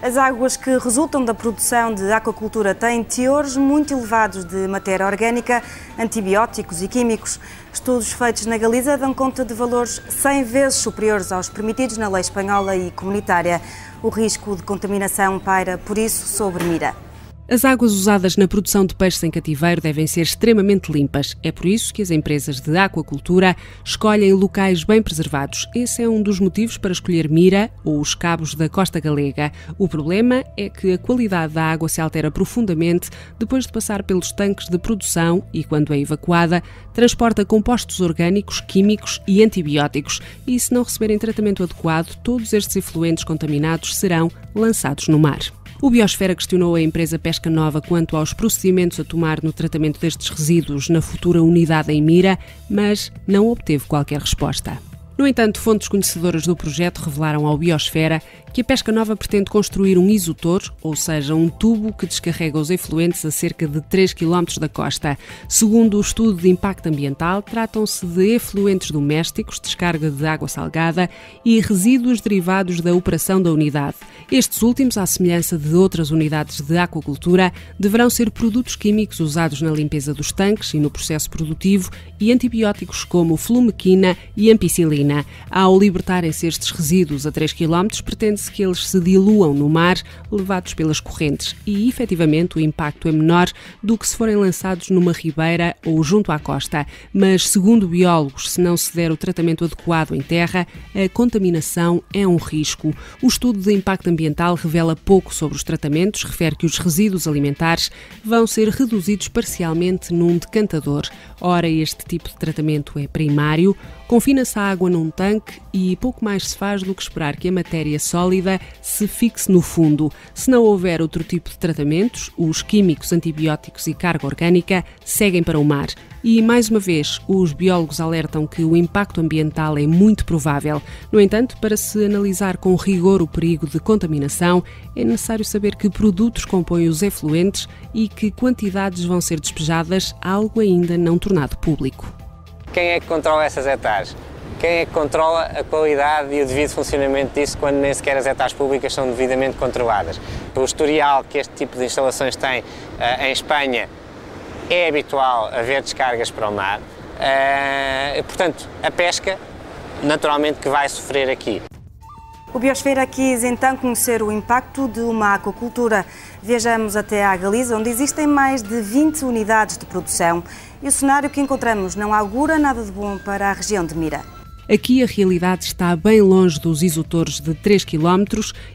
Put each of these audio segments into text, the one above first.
As águas que resultam da produção de aquacultura têm teores muito elevados de matéria orgânica, antibióticos e químicos. Estudos feitos na Galiza dão conta de valores 100 vezes superiores aos permitidos na lei espanhola e comunitária. O risco de contaminação paira, por isso, sobre Mira. As águas usadas na produção de peixes em cativeiro devem ser extremamente limpas. É por isso que as empresas de aquacultura escolhem locais bem preservados. Esse é um dos motivos para escolher Mira ou os Cabos da Costa Galega. O problema é que a qualidade da água se altera profundamente depois de passar pelos tanques de produção e, quando é evacuada, transporta compostos orgânicos, químicos e antibióticos. E se não receberem tratamento adequado, todos estes efluentes contaminados serão lançados no mar. O Biosfera questionou a empresa Pesca Nova quanto aos procedimentos a tomar no tratamento destes resíduos na futura unidade em Mira, mas não obteve qualquer resposta. No entanto, fontes conhecedoras do projeto revelaram ao Biosfera que a Pesca Nova pretende construir um isotor, ou seja, um tubo que descarrega os efluentes a cerca de 3 km da costa. Segundo o estudo de impacto ambiental, tratam-se de efluentes domésticos, descarga de água salgada e resíduos derivados da operação da unidade. Estes últimos, à semelhança de outras unidades de aquacultura, deverão ser produtos químicos usados na limpeza dos tanques e no processo produtivo e antibióticos como flumequina e ampicilina. Ao libertarem-se estes resíduos a 3 km, pretende-se que eles se diluam no mar, levados pelas correntes, e efetivamente o impacto é menor do que se forem lançados numa ribeira ou junto à costa. Mas, segundo biólogos, se não se der o tratamento adequado em terra, a contaminação é um risco. O estudo de impacto ambiental revela pouco sobre os tratamentos, refere que os resíduos alimentares vão ser reduzidos parcialmente num decantador. Ora, este tipo de tratamento é primário, confina-se a água num tanque e pouco mais se faz do que esperar que a matéria sólida se fixe no fundo. Se não houver outro tipo de tratamentos, os químicos, antibióticos e carga orgânica seguem para o mar. E, mais uma vez, os biólogos alertam que o impacto ambiental é muito provável. No entanto, para se analisar com rigor o perigo de contaminação, é necessário saber que produtos compõem os efluentes e que quantidades vão ser despejadas, algo ainda não tornado público. Quem é que controla essas hectares? Quem é que controla a qualidade e o devido funcionamento disso quando nem sequer as hectares públicas são devidamente controladas? O historial que este tipo de instalações tem em Espanha é habitual haver descargas para o mar, portanto, a pesca naturalmente que vai sofrer aqui. O Biosfera quis então conhecer o impacto de uma aquacultura. Viajamos até à Galiza, onde existem mais de 20 unidades de produção. E o cenário que encontramos não augura nada de bom para a região de Mira. Aqui a realidade está bem longe dos isotores de 3 km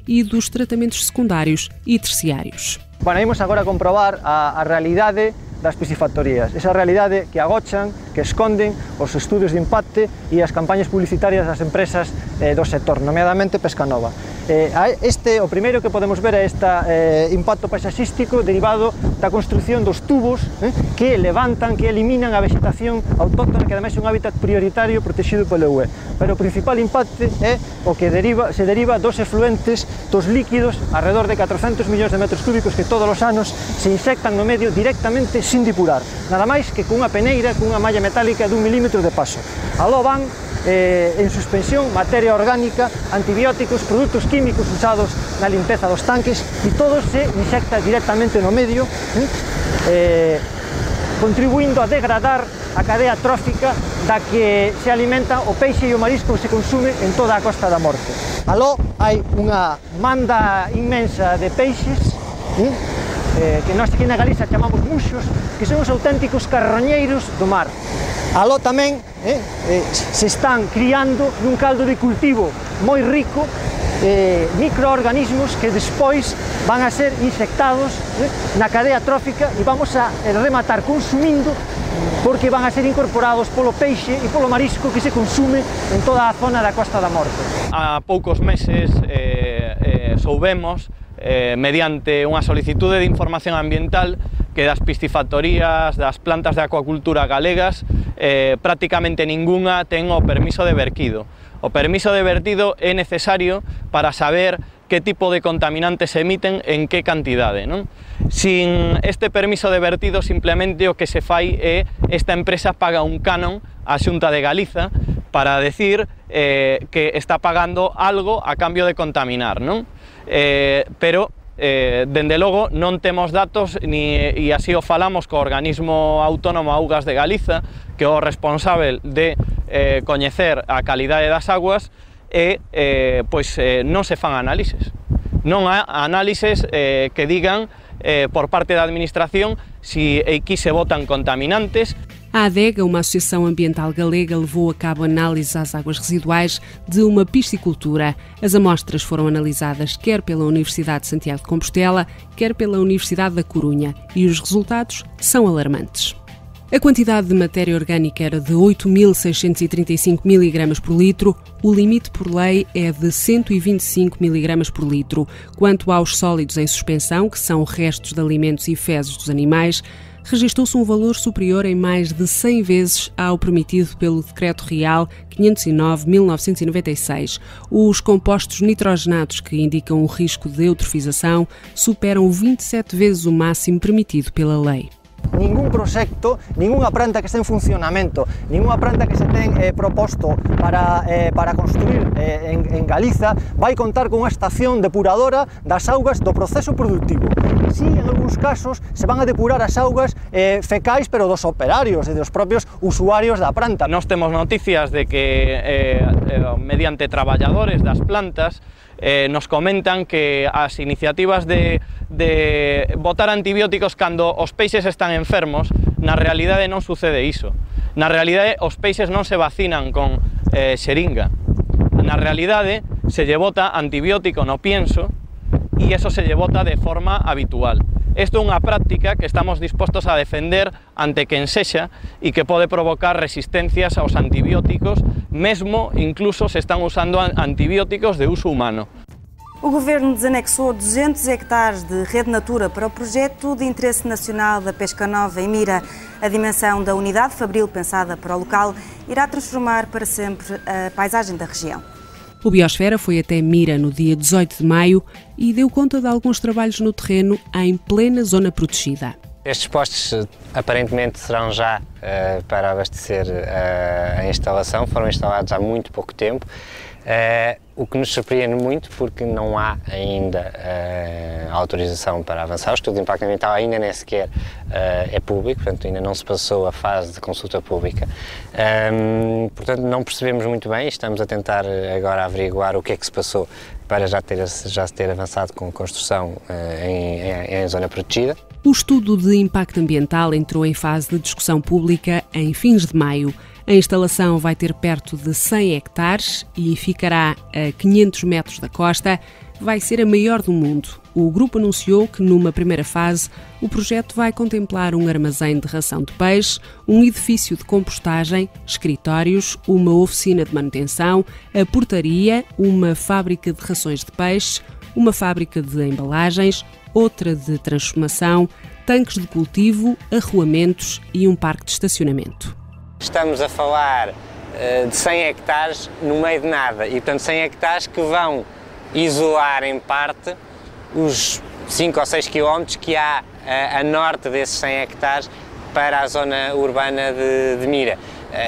e dos tratamentos secundários e terciários. Bueno, imos agora a comprobar a realidade das piscifactorías, esa realidade que agochan, que esconden os estudios de impacto e as campañas publicitarias das empresas do sector, nomeadamente Pesca Nova. O primeiro que podemos ver é este impacto paisaxístico derivado da construción dos tubos que levantan, que eliminan a vegetación autóctona, que ademais é un hábitat prioritario protegido polo UE. Pero o principal impacto é o que se deriva dos efluentes, dos líquidos, alrededor de 400 millóns de metros cúbicos que todos os anos se insectan no medio directamente sin depurar, nada máis que cunha peneira, cunha malla metálica de 1 milímetro de paso. Aló van en suspensión materia orgánica, antibióticos, produtos químicos usados na limpeza dos tanques e todo se insecta directamente no medio, contribuindo a degradar a cadea trófica da que se alimenta o peixe e o marisco que se consume en toda a Costa da Morte. Aló hai unha manda inmensa de peixes, que nós aquí na Galiza chamamos muxos, que son os auténticos carroñeiros do mar. Aló tamén se están criando nun caldo de cultivo moi rico microorganismos que despois van a ser insectados na cadea trófica e vamos a rematar consumindo porque van a ser incorporados polo peixe e polo marisco que se consume en toda a zona da Costa da Morte. Há poucos meses soubemos, mediante unha solicitude de información ambiental, que das piscifactorías, das plantas de acuacultura galegas, prácticamente ningunha ten o permiso de vertido. O permiso de vertido é necesario para saber que tipo de contaminantes se emiten en que cantidade, non? Sin este permiso de vertido, simplemente o que se fai é esta empresa paga un canon á Xunta de Galiza para decir que está pagando algo a cambio de contaminar, non? Pero dende logo non temos datos e así o falamos co organismo autónomo Augas de Galiza, que é o responsável de coñecer a calidade das aguas, e non se fan análises. Non há análises que digan por parte da administración se aquí se botan contaminantes. A ADEGA, uma associação ambiental galega, levou a cabo análises às águas residuais de uma piscicultura. As amostras foram analisadas quer pela Universidade de Santiago de Compostela, quer pela Universidade da Corunha, e os resultados são alarmantes. A quantidade de matéria orgânica era de 8.635 mg por litro, o limite por lei é de 125 mg por litro. Quanto aos sólidos em suspensão, que são restos de alimentos e fezes dos animais, registou-se um valor superior em mais de 100 vezes ao permitido pelo Decreto Real 509/1996. Os compostos nitrogenados que indicam o risco de eutrofização superam 27 vezes o máximo permitido pela lei. Ningún proxecto, ningunha planta que este en funcionamento, ningunha planta que se ten proposto para construir en Galiza vai contar con unha estación depuradora das augas do proceso productivo. Si, en algúns casos, se van a depurar as augas fecais, pero dos operarios e dos propios usuarios da planta. Nós temos noticias de que mediante traballadores das plantas nos comentan que as iniciativas de botar antibióticos cando os peixes están enfermos, na realidade non sucede iso. Na realidade os peixes non se vacinan con xeringa. Na realidade se lle bota antibiótico no pienso e eso se lle bota de forma habitual. Isto é unha práctica que estamos dispostos a defender ante quen sexa e que pode provocar resistencias aos antibióticos, mesmo incluso se están usando antibióticos de uso humano. O Governo desanexou 200 hectares de rede Natura para o projeto de interesse nacional da Pesca Nova em Mira. A dimensão da unidade fabril pensada para o local irá transformar para sempre a paisagem da região. O Biosfera foi até Mira no dia 18 de maio e deu conta de alguns trabalhos no terreno em plena zona protegida. Estes postes aparentemente serão já para abastecer a instalação, foram instalados há muito pouco tempo, o que nos surpreende muito porque não há ainda autorização para avançar. O estudo de impacto ambiental ainda nem sequer é público, portanto ainda não se passou a fase de consulta pública. Portanto não percebemos muito bem e estamos a tentar agora averiguar o que é que se passou para já se ter avançado com a construção em zona protegida. O estudo de impacto ambiental entrou em fase de discussão pública em fins de maio. A instalação vai ter perto de 100 hectares e ficará a 500 metros da costa. Vai ser a maior do mundo. O grupo anunciou que, numa primeira fase, o projeto vai contemplar um armazém de ração de peixe, um edifício de compostagem, escritórios, uma oficina de manutenção, a portaria, uma fábrica de rações de peixe, uma fábrica de embalagens, outra de transformação, tanques de cultivo, arruamentos e um parque de estacionamento. Estamos a falar de 100 hectares no meio de nada e, portanto, 100 hectares que vão isolar em parte os 5 ou 6 quilómetros que há a norte desses 100 hectares para a zona urbana de Mira.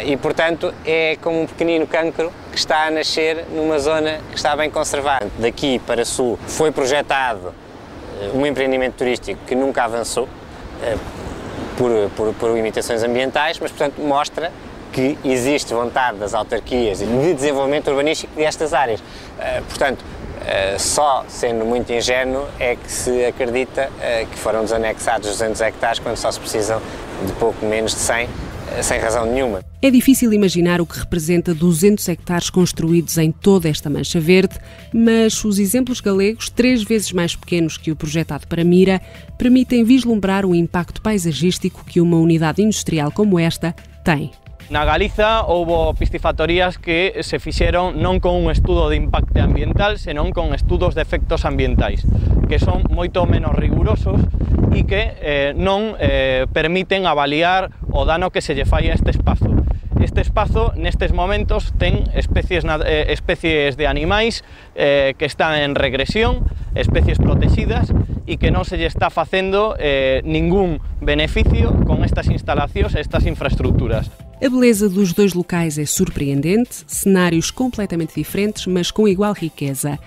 E, portanto, é como um pequenino cancro que está a nascer numa zona que está bem conservada. Daqui para sul foi projetado um empreendimento turístico que nunca avançou por limitações ambientais, mas, portanto, mostra que existe vontade das autarquias de desenvolvimento urbanístico destas áreas. Portanto, só sendo muito ingênuo é que se acredita que foram desanexados 200 hectares quando só se precisam de pouco menos de 100, sem razão nenhuma. É difícil imaginar o que representa 200 hectares construídos em toda esta mancha verde, mas os exemplos galegos, 3 vezes mais pequenos que o projetado para Mira, permitem vislumbrar o impacto paisagístico que uma unidade industrial como esta tem. Na Galiza houve piscifactorías que se fixeron non con un estudo de impacto ambiental, senón con estudos de efectos ambientais, que son moito menos rigurosos e que non permiten avaliar o dano que se lle fai a este espazo. Este espazo, nestes momentos, ten especies de animais que están en regresión, especies protegidas, e que non se lle está facendo ningún beneficio con estas instalacións e estas infraestructuras. A beleza dos dois locais é surpreendente, cenários completamente diferentes, mas com igual riqueza.